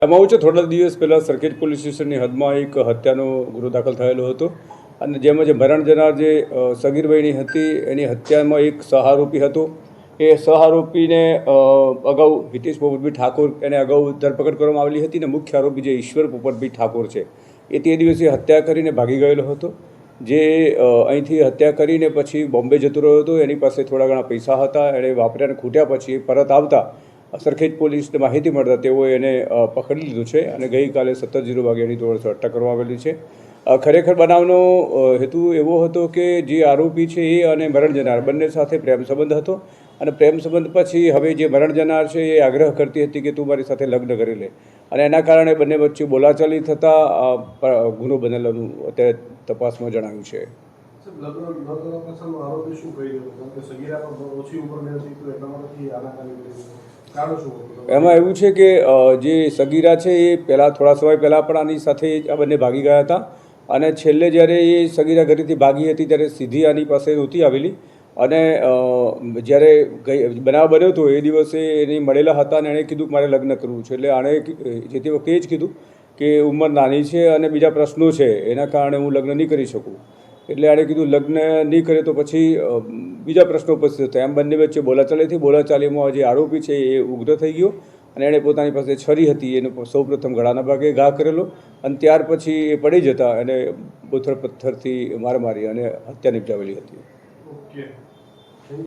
એમાં એવું છે, થોડા દિવસ પહેલાં સરખેજ પોલીસ સ્ટેશનની હદમાં એક હત્યાનો ગુનો દાખલ થયેલો હતો અને જેમાં જે મરણ જનાર જે સગીર વયની હતી એની હત્યામાં એક સહારોપી હતો. એ સહારોપીને અગાઉ હિતેશ પોપટભાઈ ઠાકોર એને અગાઉ ધરપકડ કરવામાં આવેલી હતી અને મુખ્ય આરોપી જે ઈશ્વર પોપટભાઈ ઠાકોર છે એ તે દિવસે હત્યા કરીને ભાગી ગયેલો હતો. જે અહીંથી હત્યા કરીને પછી બોમ્બે જતો રહ્યો હતો. એની પાસે થોડા ઘણા પૈસા હતા, એણે વાપર્યાને ખૂટ્યા પછી પરત આવતા સરખેજ પોલીસને માહિતી મળતા તેઓએ એને પકડી લીધું છે અને ગઈકાલે 17:0 વાગે એની તોડછોડ અટક કરવામાં આવેલી છે. ખરેખર બનાવનો હેતુ એવો હતો કે જે આરોપી છે એ અને મરણ જનાર બંને સાથે પ્રેમ સંબંધ હતો અને પ્રેમ સંબંધ પછી હવે જે મરણ જનાર છે એ આગ્રહ કરતી હતી કે તું મારી સાથે લગ્ન કરી લે અને એના કારણે બંને વચ્ચે બોલાચાલી થતાં ગુનો બનેલાનું અત્યારે તપાસમાં જણાવ્યું છે. એમાં એવું છે કે જે સગીરા છે એ પહેલાં થોડા સમય પહેલાં પણ આની સાથે આ બંને ભાગી ગયા હતા અને છેલ્લે જ્યારે એ સગીરા ઘરેથી ભાગી હતી ત્યારે સીધી આની પાસે નહોતી આવેલી અને જ્યારે બનાવ બન્યો હતો એ દિવસે એને મળેલા હતા અને એણે કીધું કે મારે લગ્ન કરવું છે. એટલે આણે જે તે વખતે એ જ કીધું કે ઉંમર નાની છે અને બીજા પ્રશ્નો છે એના કારણે હું લગ્ન નહીં કરી શકું. એટલે આણે કીધું લગ્ન નહીં કરે તો પછી બીજા પ્રશ્નો ઉપસ્થિત થયા. એમ બંને વચ્ચે બોલાચાલી થઈ. બોલાચાલીમાં જે આરોપી છે એ ઉગ્ર થઈ ગયો અને એણે પોતાની પાસે છરી હતી એને સૌપ્રથમ ગળાના ભાગે ઘા કરેલો અને ત્યાર પછી એ પડી જતા એને બોથડ પથ્થરથી માર મારી અને હત્યા નિપજાવેલી હતી.